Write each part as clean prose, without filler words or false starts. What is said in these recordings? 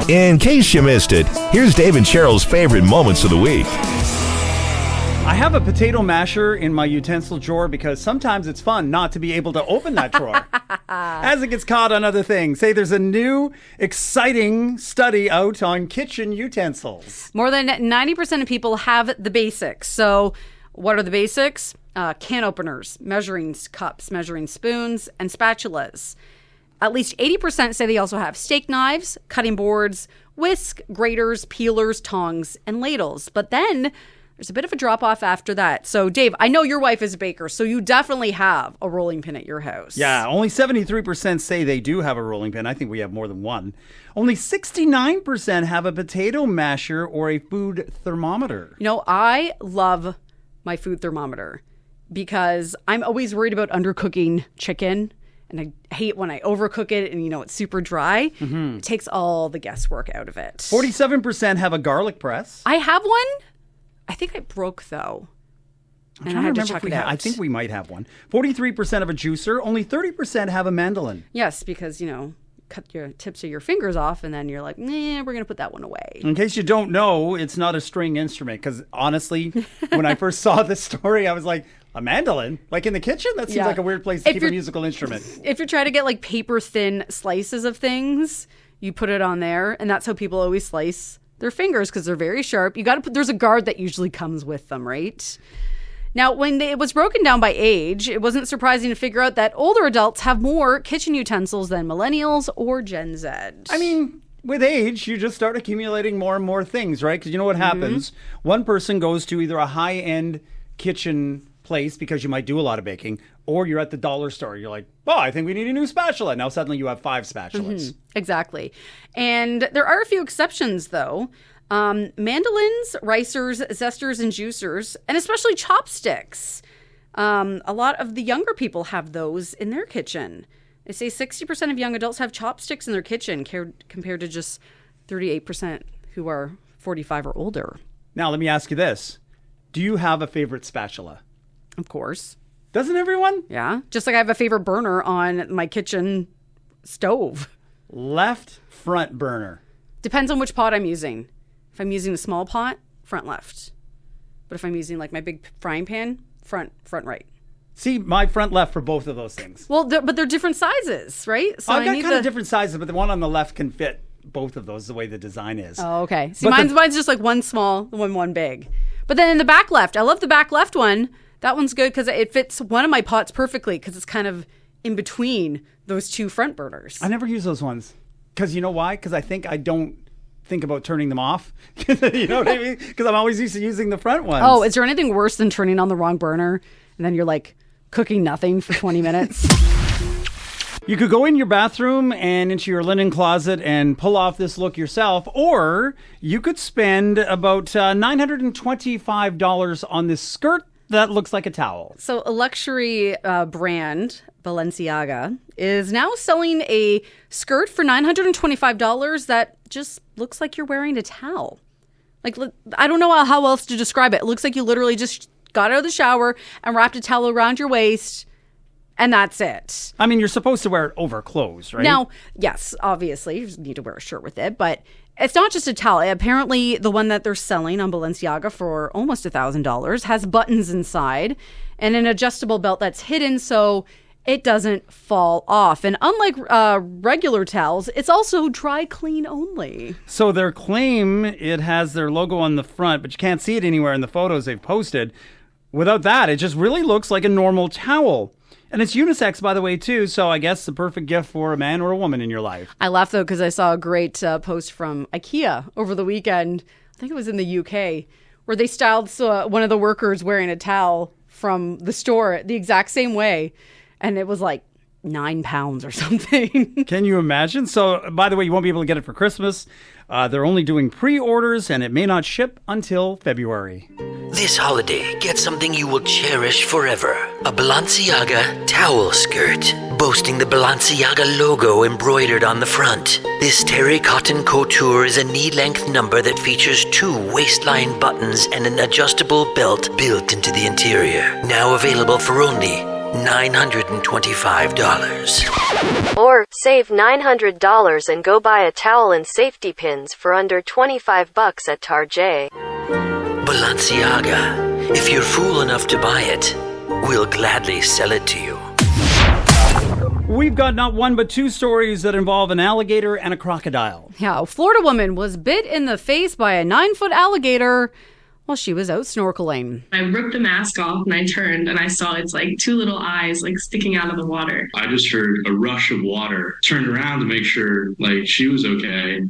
In case you missed it, here's Dave and Cheryl's favorite moments of the week. I have a potato masher in my utensil drawer because sometimes it's fun not to be able to open that drawer as it gets caught on other things. Say there's a new exciting study out on kitchen utensils. More than 90% of people have the basics. So what are the basics? Can openers, measuring cups, measuring spoons, and spatulas. At least 80% say they also have steak knives, cutting boards, whisk, graters, peelers, tongs, and ladles. But then there's a bit of a drop-off after that. So, Dave, I know your wife is a baker, so you definitely have a rolling pin at your house. Yeah, only 73% say they do have a rolling pin. I think we have more than one. Only 69% have a potato masher or a food thermometer. You know, I love my food thermometer because I'm always worried about undercooking chicken. And I hate when I overcook it and, it's super dry. Mm-hmm. It takes all the guesswork out of it. 47% have a garlic press. I have one. I think I broke, though. And I had to check it out. I think we might have one. 43% of a juicer. Only 30% have a mandolin. Yes, because, cut your tips of your fingers off and then you're like, we're going to put that one away. In case you don't know, it's not a string instrument. Because honestly, when I first saw this story, I was like, a mandolin? Like in the kitchen? That seems like a weird place to keep a musical instrument. If you're trying to get like paper thin slices of things, you put it on there. And that's how people always slice their fingers because they're very sharp. There's a guard that usually comes with them, right? Now, when it was broken down by age, it wasn't surprising to figure out that older adults have more kitchen utensils than millennials or Gen Z. I mean, with age, you just start accumulating more and more things, right? Because you know what happens? One person goes to either a high-end kitchen place because you might do a lot of baking, or you're at the dollar store. You're like, I think we need a new spatula. Now suddenly you have 5 spatulas. Exactly. And there are a few exceptions, though. Mandolins, ricers, zesters, and juicers, and especially chopsticks. A lot of the younger people have those in their kitchen. They say 60% of young adults have chopsticks in their kitchen compared to just 38% who are 45 or older. Now, let me ask you this. Do you have a favorite spatula? Of course. Doesn't everyone? Yeah. Just like I have a favorite burner on my kitchen stove. Left front burner. Depends on which pot I'm using. If I'm using a small pot, front left. But if I'm using like my big frying pan, front right. See, my front left for both of those things. Well, but they're different sizes, right? So I've got kind of different sizes, but the one on the left can fit both of those the way the design is. Oh, okay. See, mine's just like one small, one big. But then in the back left, I love the back left one. That one's good because it fits one of my pots perfectly because it's kind of in between those two front burners. I never use those ones. Because you know why? Because I don't think about turning them off. You know what I mean? Because I'm always used to using the front ones. Oh, is there anything worse than turning on the wrong burner and then you're like cooking nothing for 20 minutes? You could go in your bathroom and into your linen closet and pull off this look yourself, or you could spend about $925 on this skirt that looks like a towel. So a luxury brand, Balenciaga, is now selling a skirt for $925 that just looks like you're wearing a towel. Like, I don't know how else to describe it. It looks like you literally just got out of the shower and wrapped a towel around your waist, and that's it. I mean, you're supposed to wear it over clothes, right? Now, yes, obviously, you need to wear a shirt with it, but it's not just a towel. Apparently, the one that they're selling on Balenciaga for almost $1,000 has buttons inside and an adjustable belt that's hidden so it doesn't fall off. And unlike regular towels, it's also dry clean only. So their claim, it has their logo on the front, but you can't see it anywhere in the photos they've posted. Without that, it just really looks like a normal towel. And it's unisex, by the way, too, so I guess the perfect gift for a man or a woman in your life. I laughed, though, because I saw a great post from IKEA over the weekend. I think it was in the UK, where they styled one of the workers wearing a towel from the store the exact same way. And it was like £9 or something. Can you imagine? So, by the way, you won't be able to get it for Christmas. They're only doing pre-orders, and it may not ship until February. This holiday, get something you will cherish forever. A Balenciaga towel skirt, boasting the Balenciaga logo embroidered on the front. This terry cotton couture is a knee-length number that features 2 waistline buttons and an adjustable belt built into the interior. Now available for only $925. Or save $900 and go buy a towel and safety pins for under $25 at Target. Balenciaga, if you're fool enough to buy it, we'll gladly sell it to you. We've got not one but two stories that involve an alligator and a crocodile. Yeah, a Florida woman was bit in the face by a 9-foot alligator while she was out snorkeling. I ripped the mask off and I turned and I saw its like two little eyes like sticking out of the water. I just heard a rush of water, turned around to make sure like she was okay,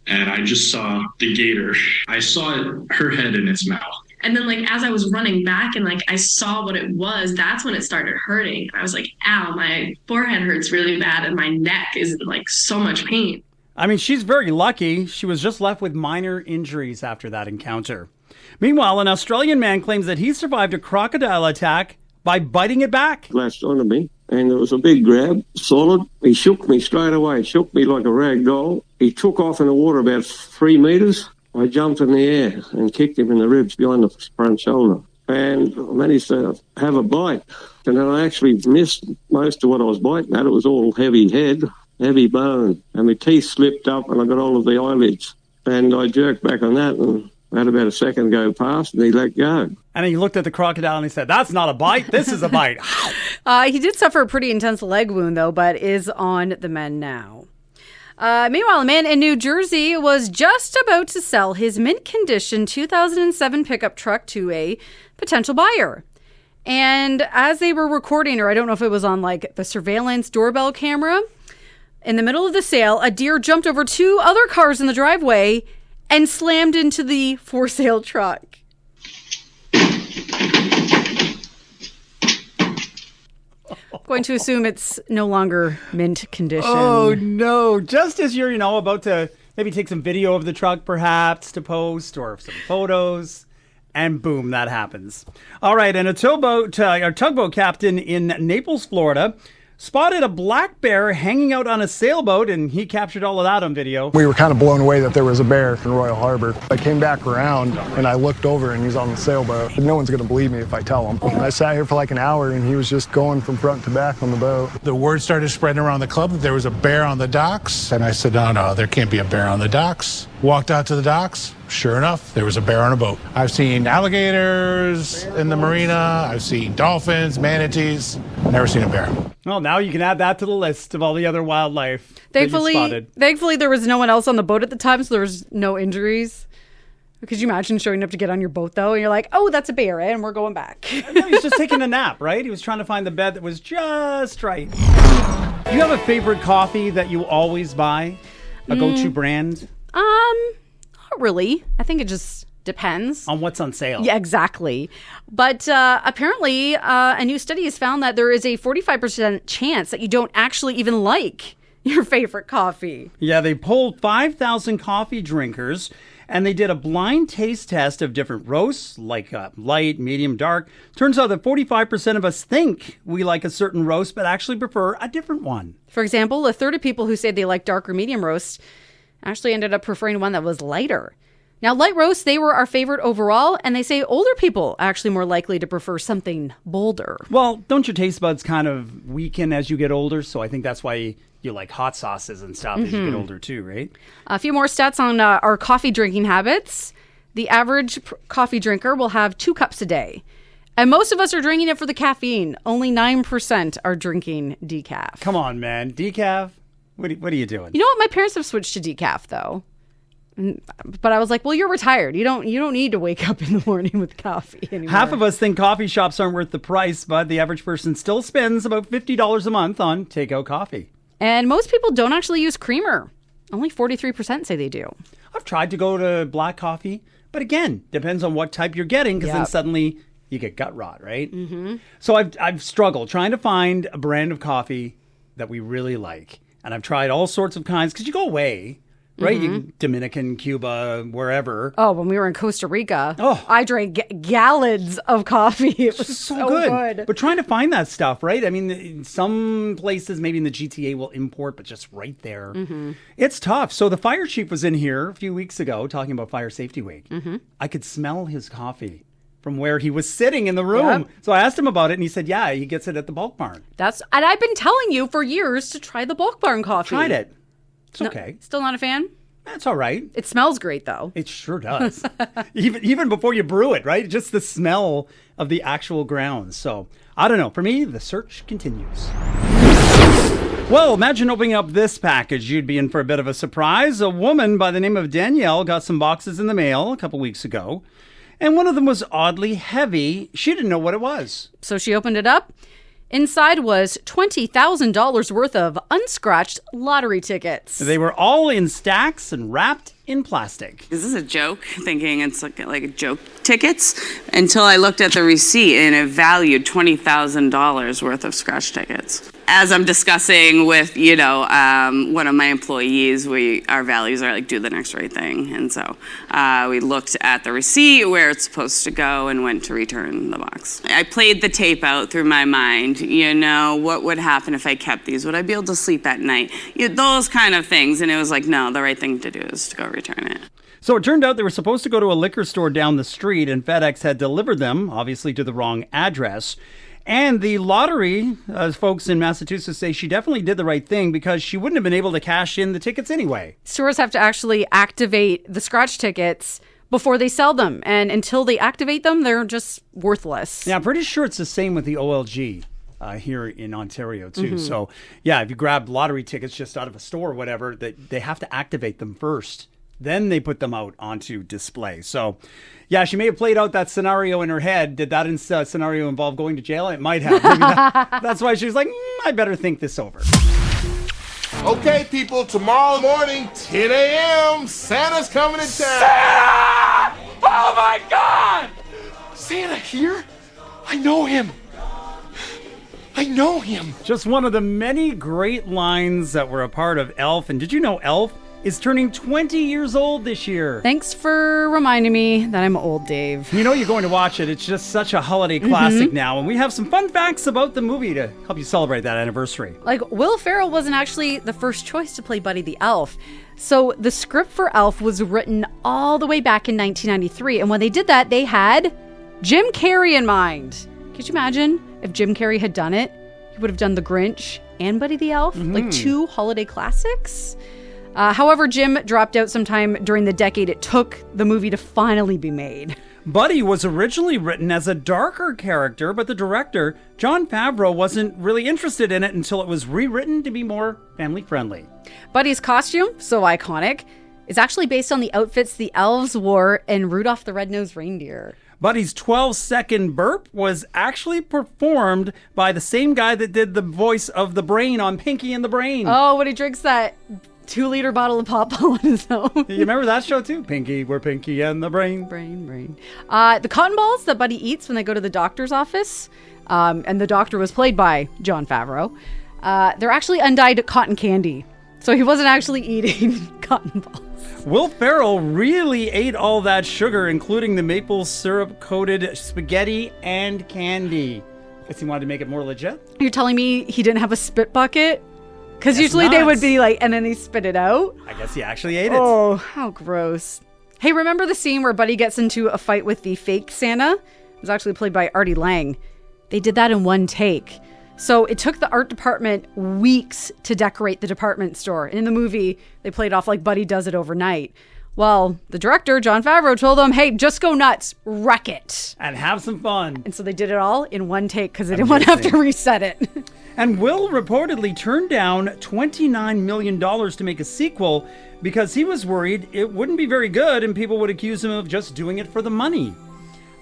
and I just saw the gator. I saw her head in its mouth. And then like as I was running back and like I saw what it was, that's when it started hurting. I was like, ow, my forehead hurts really bad and my neck is in like so much pain. I mean, she's very lucky. She was just left with minor injuries after that encounter. Meanwhile, an Australian man claims that he survived a crocodile attack by biting it back. Lashed onto me, and it was a big grab, solid. He shook me straight away, shook me like a rag doll. He took off in the water about 3 meters. I jumped in the air and kicked him in the ribs behind the front shoulder. And I managed to have a bite. And then I actually missed most of what I was biting at. It was all heavy head, heavy bone. And my teeth slipped up and I got all of the eyelids. And I jerked back on that and I had about a second go past and he let go. And he looked at the crocodile and he said, "That's not a bite. This is a bite." He did suffer a pretty intense leg wound, though, but is on the mend now. Meanwhile, a man in New Jersey was just about to sell his mint condition 2007 pickup truck to a potential buyer. And as they were recording, or I don't know if it was on like the surveillance doorbell camera, in the middle of the sale, a deer jumped over 2 other cars in the driveway and slammed into the for sale truck. Going to assume it's no longer mint condition. Oh, no. Just as you're, about to maybe take some video of the truck, perhaps, to post, or some photos, and boom, that happens. All right, and a tugboat captain in Naples, Florida, spotted a black bear hanging out on a sailboat, and he captured all of that on video. We were kind of blown away that there was a bear in Royal Harbor. I came back around, and I looked over, and he's on the sailboat. No one's going to believe me if I tell them. I sat here for like an hour, and he was just going from front to back on the boat. The word started spreading around the club that there was a bear on the docks, and I said, no, there can't be a bear on the docks. Walked out to the docks. Sure enough, there was a bear on a boat. I've seen alligators in the marina. I've seen dolphins, manatees. Never seen a bear. Well, now you can add that to the list of all the other wildlife that you spotted. Thankfully, there was no one else on the boat at the time, so there was no injuries. Could you imagine showing up to get on your boat, though, and you're like, oh, that's a bear, and we're going back. No, he was just taking a nap, right? He was trying to find the bed that was just right. Do you have a favorite coffee that you always buy? A go-to brand? Not really. I think it just depends. On what's on sale. Yeah, exactly. But apparently, a new study has found that there is a 45% chance that you don't actually even like your favorite coffee. Yeah, they polled 5,000 coffee drinkers, and they did a blind taste test of different roasts, like light, medium, dark. Turns out that 45% of us think we like a certain roast, but actually prefer a different one. For example, a third of people who say they like dark or medium roast actually ended up preferring one that was lighter. Now, light roasts, they were our favorite overall, and they say older people are actually more likely to prefer something bolder. Well, don't your taste buds kind of weaken as you get older? So I think that's why you like hot sauces and stuff as you get older too, right? A few more stats on our coffee drinking habits. The average coffee drinker will have 2 cups a day. And most of us are drinking it for the caffeine. Only 9% are drinking decaf. Come on, man. Decaf? What are you doing? You know what? My parents have switched to decaf, though. But I was like, well, you're retired. You don't need to wake up in the morning with coffee anymore. Half of us think coffee shops aren't worth the price, but the average person still spends about $50 a month on takeout coffee. And most people don't actually use creamer. Only 43% say they do. I've tried to go to black coffee, but again, depends on what type you're getting, because then suddenly you get gut rot, right? Mm-hmm. So I've struggled trying to find a brand of coffee that we really like. And I've tried all sorts of kinds, because you go away, right? You, Dominican, Cuba, wherever. Oh, when we were in Costa Rica, I drank gallons of coffee. It was so good. But trying to find that stuff, right? I mean, some places, maybe in the GTA, will import, but just right there. Mm-hmm. It's tough. So the fire chief was in here a few weeks ago talking about Fire Safety Week. Mm-hmm. I could smell his coffee. from where he was sitting in the room. Yep. So I asked him about it, and he said, yeah, he gets it at the Bulk Barn. And I've been telling you for years to try the Bulk Barn coffee. Tried it. It's okay. Still not a fan? That's all right. It smells great, though. It sure does. even before you brew it, right? Just the smell of the actual grounds. So, I don't know. For me, the search continues. Well, imagine opening up this package. You'd be in for a bit of a surprise. A woman by the name of Danielle got some boxes in the mail a couple weeks ago, and one of them was oddly heavy. She didn't know what it was. So she opened it up. Inside was $20,000 worth of unscratched lottery tickets. They were all in stacks and wrapped in plastic. Is this a joke? Thinking it's like a joke tickets until I looked at the receipt and it valued $20,000 worth of scratch tickets. As I'm discussing with, one of my employees, our values are like do the next right thing. And so we looked at the receipt, where it's supposed to go, and went to return the box. I played the tape out through my mind, what would happen if I kept these? Would I be able to sleep at night? Those kind of things. And it was like, no, the right thing to do is to go return it. So it turned out they were supposed to go to a liquor store down the street, and FedEx had delivered them, obviously to the wrong address. And the lottery folks in Massachusetts say she definitely did the right thing because she wouldn't have been able to cash in the tickets anyway. Stores have to actually activate the scratch tickets before they sell them. And until they activate them, they're just worthless. Yeah, I'm pretty sure it's the same with the OLG here in Ontario, too. So, yeah, if you grab lottery tickets just out of a store or whatever, they have to activate them first. Then they put them out onto display. So, yeah, she may have played out that scenario in her head. Did that scenario involve going to jail? It might have. Maybe that's why she was like, I better think this over. Okay, people, tomorrow morning, 10 a.m., Santa's coming to town. Santa! Oh, my God! Santa here? I know him. Just one of the many great lines that were a part of Elf. And did you know Elf is turning 20 years old this year? Thanks for reminding me that I'm old, Dave. You know you're going to watch it. It's just such a holiday classic now. And we have some fun facts about the movie to help you celebrate that anniversary. Like, Will Ferrell wasn't actually the first choice to play Buddy the Elf. So the script for Elf was written all the way back in 1993. And when they did that, they had Jim Carrey in mind. Could you imagine if Jim Carrey had done it? He would have done The Grinch and Buddy the Elf, like two holiday classics. However, Jim dropped out sometime during the decade it took the movie to finally be made. Buddy was originally written as a darker character, but the director, Jon Favreau, wasn't really interested in it until it was rewritten to be more family-friendly. Buddy's costume, so iconic, is actually based on the outfits the elves wore in Rudolph the Red-Nosed Reindeer. Buddy's 12-second burp was actually performed by the same guy that did the voice of the Brain on Pinky and the Brain. Oh, when he drinks that 2-liter bottle of Pop-Pop on his own. You remember that show too? We're Pinky and the Brain. Brain. The cotton balls that Buddy eats when they go to the doctor's office, and the doctor was played by Jon Favreau, they're actually undyed cotton candy. So he wasn't actually eating cotton balls. Will Ferrell really ate all that sugar, including the maple syrup-coated spaghetti and candy. Guess he wanted to make it more legit? You're telling me he didn't have a spit bucket? Because usually nuts. they would be like, and then they spit it out. I guess he actually ate it. Oh, how gross. Hey, remember the scene where Buddy gets into a fight with the fake Santa? It was actually played by Artie Lang. They did that in one take. So it took the art department weeks to decorate the department store. And in the movie, they played off like Buddy does it overnight. Well, the director, Jon Favreau, told them, hey, just go nuts, wreck it. And have some fun. And so they did it all in one take because they didn't want to have to reset it. And Will reportedly turned down $29 million to make a sequel because he was worried it wouldn't be very good and people would accuse him of just doing it for the money.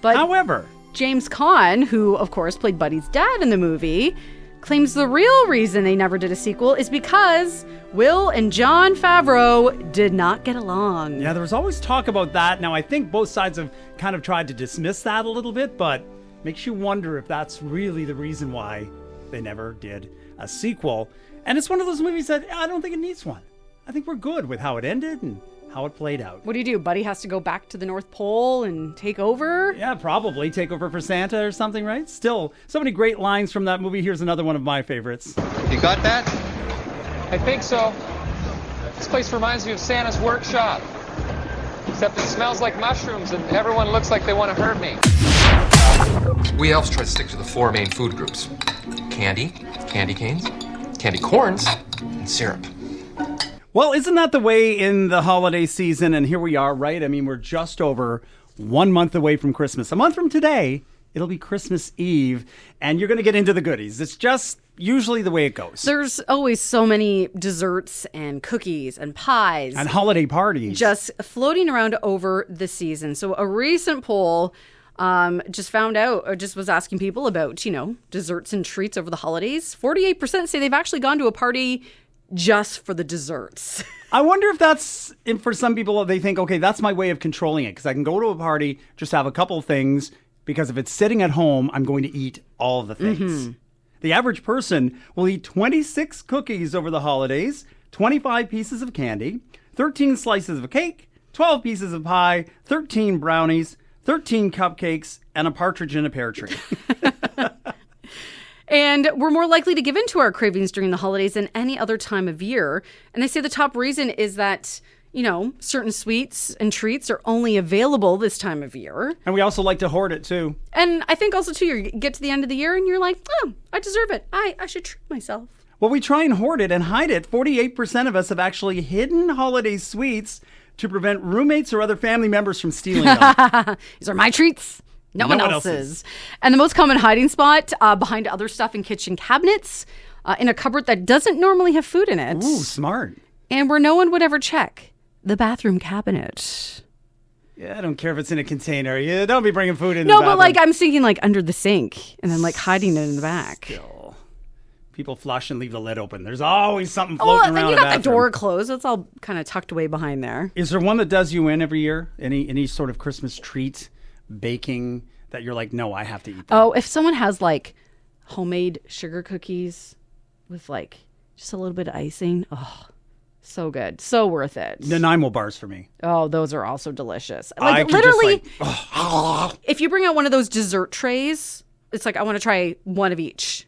But however, James Caan, who of course played Buddy's dad in the movie, claims the real reason they never did a sequel is because Will and Jon Favreau did not get along. Yeah, there was always talk about that. Now, I think both sides have kind of tried to dismiss that a little bit, but makes you wonder if that's really the reason why they never did a sequel. And it's one of those movies that I don't think it needs one. I think we're good with how it ended and how it played out. What do? Buddy has to go back to the North Pole and take over? Yeah, probably take over for Santa or something, right? Still, so many great lines from that movie. Here's another one of my favorites. You got that? I think so. This place reminds me of Santa's workshop. except it smells like mushrooms and everyone looks like they want to hurt me. We elves try to stick to the 4 main food groups: candy, candy canes, candy corns, and syrup. Well, isn't that the way in the holiday season? And here we are, right? I mean, we're just over 1 month away from Christmas. A month from today, it'll be Christmas Eve, and you're going to get into the goodies. It's just usually the way it goes. There's always so many desserts and cookies and pies. And holiday parties. Just floating around over the season. So a recent poll just found out, or just was asking people about, desserts and treats over the holidays. 48% say they've actually gone to a party just for the desserts. I wonder if that's, for some people, they think, okay, that's my way of controlling it, because I can go to a party, just have a couple things, because if it's sitting at home, I'm going to eat all of the things. Mm-hmm. The average person will eat 26 cookies over the holidays, 25 pieces of candy, 13 slices of cake, 12 pieces of pie, 13 brownies, 13 cupcakes, and a partridge in a pear tree. And we're more likely to give in to our cravings during the holidays than any other time of year. And they say the top reason is that, certain sweets and treats are only available this time of year. And we also like to hoard it, too. And I think also, too, you get to the end of the year and you're like, oh, I deserve it. I should treat myself. Well, we try and hoard it and hide it. 48% of us have actually hidden holiday sweets to prevent roommates or other family members from stealing them. These are my treats. No one else's. And the most common hiding spot behind other stuff in kitchen cabinets, in a cupboard that doesn't normally have food in it. Ooh, smart. And where no one would ever check, the bathroom cabinet. Yeah, I don't care if it's in a container. Yeah, don't be bringing food in No, the bathroom. but I'm thinking under the sink and then hiding it in the back. Still. People flush and leave the lid open. There's always something floating around. And you the got the bathroom. door closed. It's all kind of tucked away behind there. Is there one that does you in every year? Any sort of Christmas treat, baking, that you're like, no, I have to eat that? Oh, if someone has homemade sugar cookies with just a little bit of icing. Oh, so good. So worth it. Nanaimo bars for me. Oh, those are also delicious. Literally, if you bring out one of those dessert trays, it's I want to try one of each.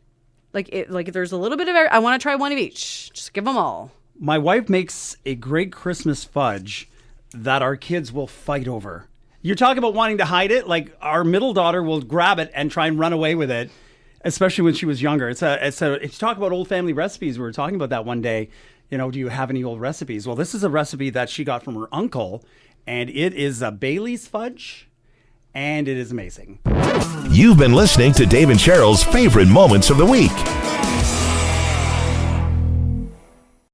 If there's a little bit of I want to try one of each. Just give them all. My wife makes a great Christmas fudge that our kids will fight over. You're talking about wanting to hide it. Our middle daughter will grab it and try and run away with it, especially when she was younger. If you talk about old family recipes, we were talking about that one day. Do you have any old recipes? Well, this is a recipe that she got from her uncle, and it is a Bailey's fudge, and it is amazing. You've been listening to Dave and Cheryl's favorite moments of the week.